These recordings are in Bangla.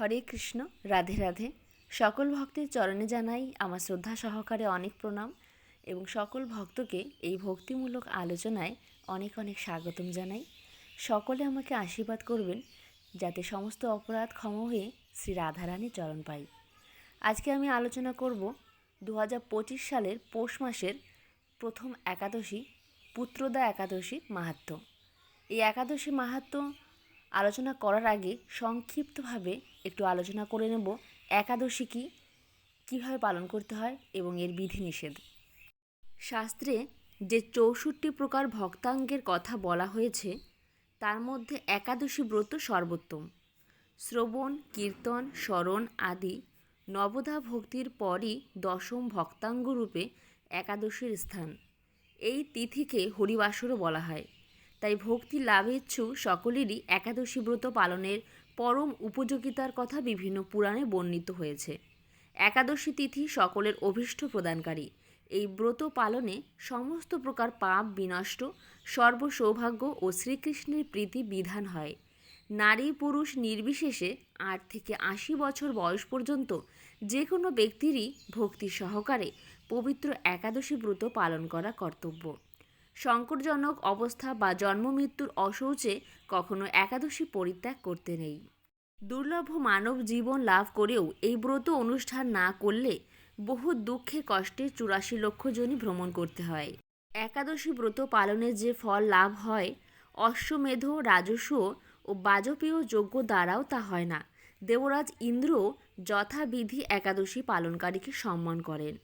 হরে কৃষ্ণ। রাধে রাধে। সকল ভক্তের চরণে জানাই আমার শ্রদ্ধা সহকারে অনেক প্রণাম এবং সকল ভক্তকে এই ভক্তিমূলক আলোচনায় অনেক অনেক স্বাগতম জানাই। সকলে আমাকে আশীর্বাদ করবেন যাতে সমস্ত অপরাধ ক্ষমা হয়ে শ্রী রাধারানীর চরণ পাই। আজকে আমি আলোচনা করব 2025 সালের পৌষ মাসের প্রথম একাদশী পুত্রদা একাদশীর মাহাত্ম্য। এই একাদশী মাহাত্ম্য আলোচনা করার আগে সংক্ষিপ্তভাবে একটু আলোচনা করে নেব একাদশী কী, কীভাবে পালন করতে হয় এবং এর বিধিনিষেধ। শাস্ত্রে যে 64 প্রকার ভক্তাঙ্গের কথা বলা হয়েছে তার মধ্যে একাদশী ব্রত সর্বোত্তম। শ্রবণ, কীর্তন, স্মরণ আদি নবদা ভক্তির পরই দশম ভক্তাঙ্গরূপে একাদশীর স্থান। এই তিথিকে হরিবাসরও বলা হয়। তাই ভক্তি লাভেচ্ছু সকলেরই একাদশী ব্রত পালনের পরম উপযোগিতার কথা বিভিন্ন পুরাণে বর্ণিত হয়েছে। একাদশী তিথি সকলের অভীষ্ট প্রদানকারী। এই ব্রত পালনে সমস্ত প্রকার পাপ বিনষ্ট, সর্বসৌভাগ্য ও শ্রীকৃষ্ণের প্রীতি বিধান হয়। নারী পুরুষ নির্বিশেষে 8 থেকে 80 বছর বয়স পর্যন্ত যে কোনো ব্যক্তিরই ভক্তি সহকারে পবিত্র একাদশী ব্রত পালন করা কর্তব্য। সংকটজনক অবস্থা বা জন্মমৃত্যুর অশৌচে কখনো একাদশী পরিত্যাগ করতে নেই। দুর্লভ মানব জীবন লাভ করেও এই ব্রত অনুষ্ঠান না করলে বহু দুঃখে কষ্টে 84 লক্ষ জনই ভ্রমণ করতে হয়। একাদশী ব্রত পালনের যে ফল লাভ হয়, অশ্বমেধ, রাজস্ব ও বাজপেয় যজ্ঞ দ্বারাও তা হয় না। দেবরাজ ইন্দ্র যথাবিধি একাদশী পালনকারীকে সম্মান করেন।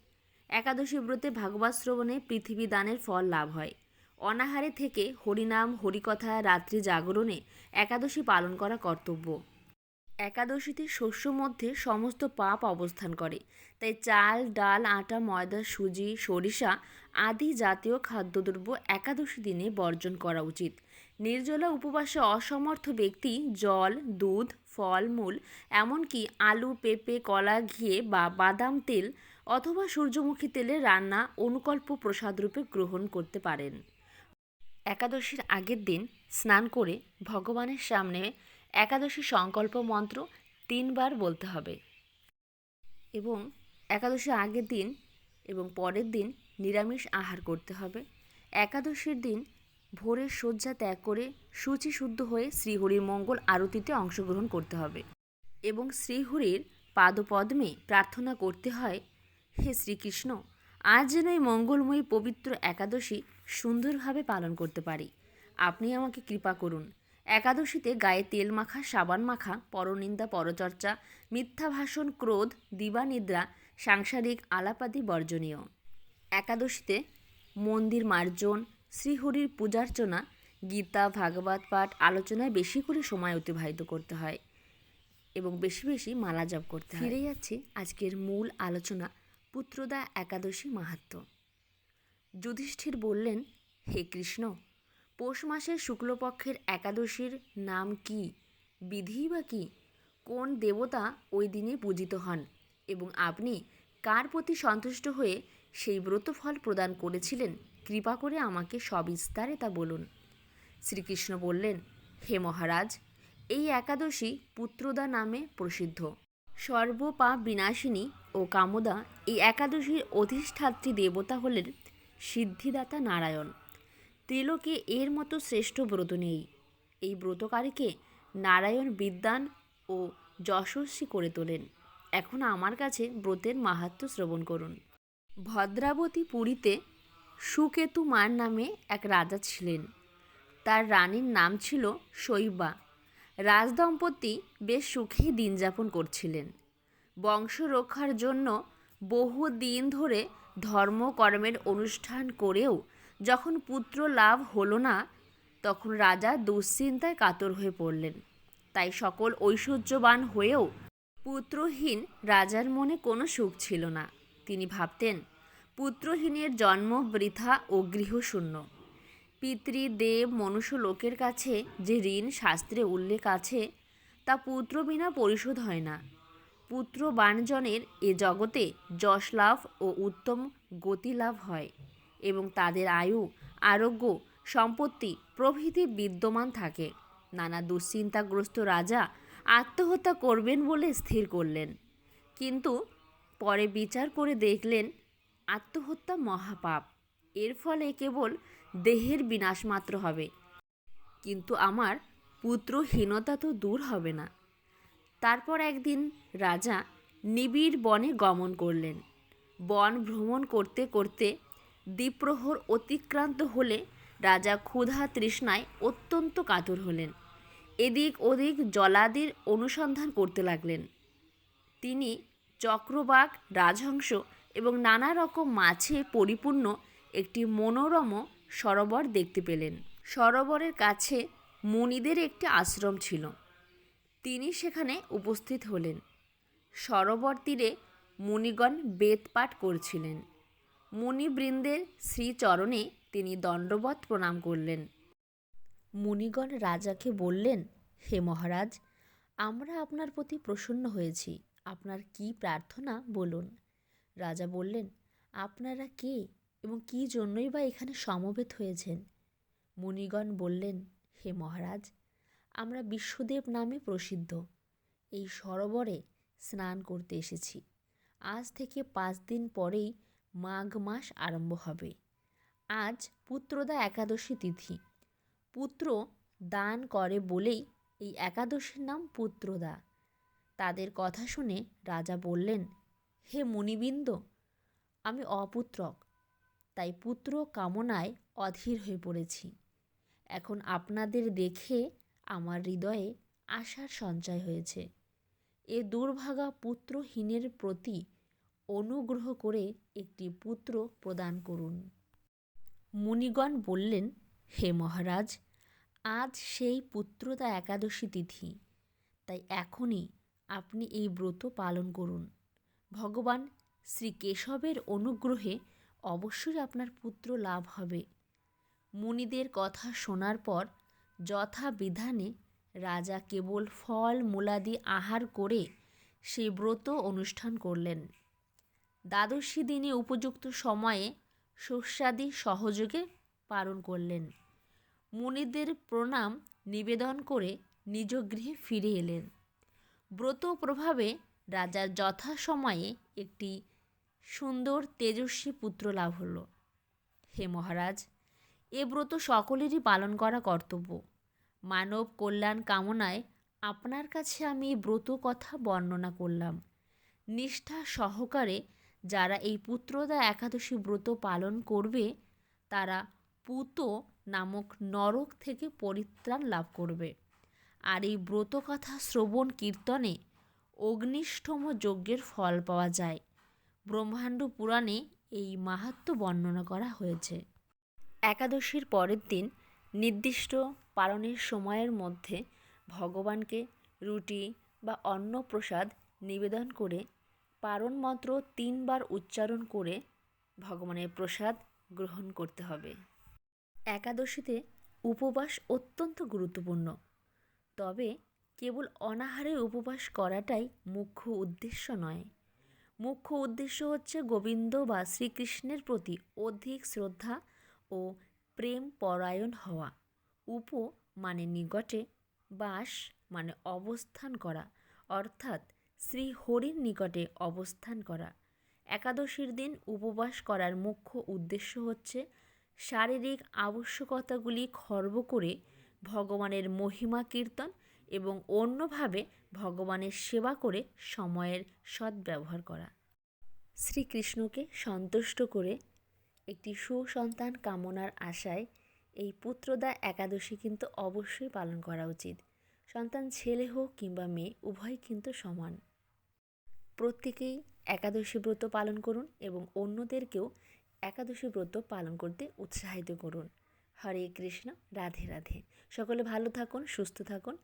একাদশী ব্রতে ভাগবত শ্রবণে পৃথিবী দানের ফল লাভ হয়। অনাহারে থেকে হরিনাম হরিকথা রাত্রি জাগরণে একাদশী পালন করা কর্তব্য। একাদশীতে শস্য মধ্যে সমস্ত পাপ অবস্থান করে, তাই চাল, ডাল, আটা, ময়দা, সুজি, সরিষা আদি জাতীয় খাদ্যদ্রব্য একাদশী দিনে বর্জন করা উচিত। নির্জলা উপবাসে অসমর্থ ব্যক্তি জল, দুধ, ফলমূল এমনকি আলু, পেঁপে, কলা, ঘিয়ে বা বাদাম তেল অথবা সূর্যমুখী তেলের রান্না অনুকল্প প্রসাদরূপে গ্রহণ করতে পারেন। একাদশীর আগের দিন স্নান করে ভগবানের সামনে একাদশী সংকল্প মন্ত্র 3 বার বলতে হবে এবং একাদশীর আগের দিন এবং পরের দিন নিরামিষ আহার করতে হবে। একাদশীর দিন ভোরের শয্যা ত্যাগ করে শুচি শুদ্ধ হয়ে শ্রীহরির মঙ্গল আরতিতে অংশগ্রহণ করতে হবে এবং শ্রীহরির পাদপদ্মে প্রার্থনা করতে হয়, হে শ্রীকৃষ্ণ, আজ যেন এই মঙ্গলময়ী পবিত্র একাদশী সুন্দরভাবে পালন করতে পারি। আপনি আমাকে কৃপা করুন। একাদশীতে গায়ে তেল মাখা, সাবান মাখা, পরনিন্দা, পরচর্চা, মিথ্যা ভাষণ, ক্রোধ, দিবানিদ্রা, সাংসারিক আলাপাদি বর্জনীয়। একাদশীতে মন্দির মার্জন, শ্রীহরির পূজার্চনা, গীতা ভাগবত পাঠ আলোচনায় বেশি করে সময় অতিবাহিত করতে হয় এবং বেশি বেশি মালা জপ করতে হয়। ফিরে যাচ্ছি আজকের মূল আলোচনা, পুত্রদা একাদশী মাহাত্ম্য। যুধিষ্ঠির বললেন, হে কৃষ্ণ, পৌষ মাসের শুক্লপক্ষের একাদশীর নাম কি, বিধি বা কি, কোন দেবতা ওই দিনে পূজিত হন এবং আপনি কার প্রতি সন্তুষ্ট হয়ে সেই ব্রতফল প্রদান করেছিলেন, কৃপা করে আমাকে সবিস্তারে তা বলুন। শ্রীকৃষ্ণ বললেন, হে মহারাজ, এই একাদশী পুত্রদা নামে প্রসিদ্ধ। সর্বপাপ বিনাশিনী ও কামদা এই একাদশীর অধিষ্ঠাত্রী দেবতা হলেন সিদ্ধিদাতা নারায়ণ। ত্রিলোকে এর মতো শ্রেষ্ঠ ব্রত নেই। এই ব্রতকারীকে নারায়ণ বিদ্বান ও যশস্বী করে তোলেন। এখন আমার কাছে ব্রতের মাহাত্ম্য শ্রবণ করুন। ভদ্রাবতী পুরীতে সুকেতু মার নামে এক রাজা ছিলেন। তার রানীর নাম ছিল শৈবা। রাজদম্পতি বেশ সুখেই দিন যাপন করছিলেন। বংশ রক্ষার জন্য বহু দিন ধরে ধর্মকর্মের অনুষ্ঠান করেও যখন পুত্র লাভ হলো না, তখন রাজা দুশ্চিন্তায় কাতর হয়ে পড়লেন। তাই সকল ঐশ্বর্যবান হয়েও পুত্রহীন রাজার মনে কোনো সুখ ছিল না। তিনি ভাবতেন, পুত্রহীনের জন্ম বৃথা ও গৃহশূন্য। পিতৃদেব মনুষ্য লোকের কাছে যে ঋণ শাস্ত্রে উল্লেখ আছে তা পুত্র বিনা পরিশোধ হয় না। পুত্রবানজনের এ জগতে যশ লাভ ও উত্তম গতি লাভ হয় এবং তাদের আয়ু, আরোগ্য, সম্পত্তি প্রভৃতি বিদ্যমান থাকে। নানা দুশ্চিন্তাগ্রস্ত রাজা আত্মহত্যা করবেন বলে স্থির করলেন। কিন্তু পরে বিচার করে দেখলেন আত্মহত্যা মহাপাপ, এর ফলে কেবল দেহের বিনাশ মাত্র হবে, কিন্তু আমার পুত্রহীনতা তো দূর হবে না। তারপর একদিন রাজা নিবিড় বনে গমন করলেন। বন ভ্রমণ করতে করতে দ্বিপ্রহর অতিক্রান্ত হলে রাজা ক্ষুধা তৃষ্ণায় অত্যন্ত কাতর হলেন। এদিক ওদিক জলাদির অনুসন্ধান করতে লাগলেন। তিনি চক্রবাক, রাজহংস এবং নানা রকম মাছে পরিপূর্ণ একটি মনোরম সরোবর দেখতে পেলেন। সরোবরের কাছে মুনিদের একটি আশ্রম ছিল। তিনি সেখানে উপস্থিত হলেন। সরোবর তীরে মুনিগণ বেদ পাঠ করছিলেন। মুনিবৃন্দের শ্রীচরণে তিনি দণ্ডবৎ প্রণাম করলেন। মুনিগণ রাজাকে বললেন, হে মহারাজ, আমরা আপনার প্রতি প্রসন্ন হয়েছি, আপনার কি প্রার্থনা বলুন। রাজা বললেন, আপনারা কে এবং কি জন্যই বা এখানে সমবেত হয়েছেন? মুনিগণ বললেন, হে মহারাজ, আমরা বিশ্বদেব নামে প্রসিদ্ধ এই সরোবরে স্নান করতে এসেছি। আজ থেকে 5 দিন পরেই মাঘ মাস আরম্ভ হবে। আজ পুত্রদা একাদশী তিথি। পুত্র দান করে বলেই এই একাদশীর নাম পুত্রদা। তাদের কথা শুনে রাজা বললেন, হে মুনিবৃন্দ, আমি অপুত্রক, তাই পুত্র কামনায় অধীর হয়ে পড়েছি। এখন আপনাদের দেখে আমার হৃদয়ে আশার সঞ্চয় হয়েছে। এ দুর্ভাগা পুত্রহীনের প্রতি অনুগ্রহ করে একটি পুত্র প্রদান করুন। মুনিগণ বললেন, হে মহারাজ, আজ সেই পুত্রদা একাদশী তিথি, তাই এখনই আপনি এই ব্রত পালন করুন। ভগবান শ্রীকেশবের অনুগ্রহে অবশ্যই আপনার পুত্র লাভ হবে। মুনিদের কথা শোনার পর যথাবিধানে রাজা কেবল ফল মূলাদি আহার করে সেই ব্রত অনুষ্ঠান করলেন। দ্বাদশী দিনে উপযুক্ত সময়ে শস্যাদি সহযোগে পালন করলেন। মুনিদের প্রণাম নিবেদন করে নিজ গৃহে ফিরে এলেন। ব্রত প্রভাবে রাজার যথাসময়ে একটি সুন্দর তেজস্বী পুত্র লাভ হল। হে মহারাজ, এ ব্রত সকলেরই পালন করা কর্তব্য। মানব কল্যাণ কামনায় আপনার কাছে আমি এই ব্রত কথা বর্ণনা করলাম। নিষ্ঠা সহকারে যারা এই পুত্রদা একাদশী ব্রত পালন করবে তারা পুত নামক নরক থেকে পরিত্রাণ লাভ করবে। আর এই ব্রত কথা শ্রবণ কীর্তনে অগ্নিষ্ঠম যজ্ঞের ফল পাওয়া যায়। ব্রহ্মাণ্ড পুরাণে এই মাহাত্ম্য বর্ণনা করা হয়েছে। একাদশীর পরের দিন নির্দিষ্ট পালনের সময়ের মধ্যে ভগবানকে রুটি বা অন্ন প্রসাদ নিবেদন করে পারণ মন্ত্র 3 বার উচ্চারণ করে ভগবানের প্রসাদ গ্রহণ করতে হবে। একাদশীতে উপবাস অত্যন্ত গুরুত্বপূর্ণ। তবে কেবল অনাহারে উপবাস করাটাই মুখ্য উদ্দেশ্য নয়। মুখ্য উদ্দেশ্য হচ্ছে গোবিন্দ বা শ্রীকৃষ্ণের প্রতি অধিক শ্রদ্ধা ও প্রেম পরায়ণ হওয়া। উপ মানে নিকটে, বাস মানে অবস্থান করা, অর্থাৎ শ্রীহরির নিকটে অবস্থান করা। একাদশীর দিন উপবাস করার মুখ্য উদ্দেশ্য হচ্ছে শারীরিক আবশ্যকতাগুলি খর্ব করে ভগবানের মহিমা কীর্তন এবং অন্যভাবে ভগবানের সেবা করে সময়ের সদ্ব্যবহার করা। শ্রীকৃষ্ণকে সন্তুষ্ট করে একটি সুসন্তান কামনার আশায় এই পুত্রদা একাদশী কিন্তু অবশ্যই পালন করা উচিত। সন্তান ছেলে হোক কিংবা মেয়ে, উভয় কিন্তু সমান। প্রত্যেকেই একাদশী ব্রত পালন করুন এবং অন্যদেরকেও একাদশী ব্রত পালন করতে উৎসাহিত করুন। হরে কৃষ্ণ, রাধে রাধে। সকলে ভালো থাকুন, সুস্থ থাকুন।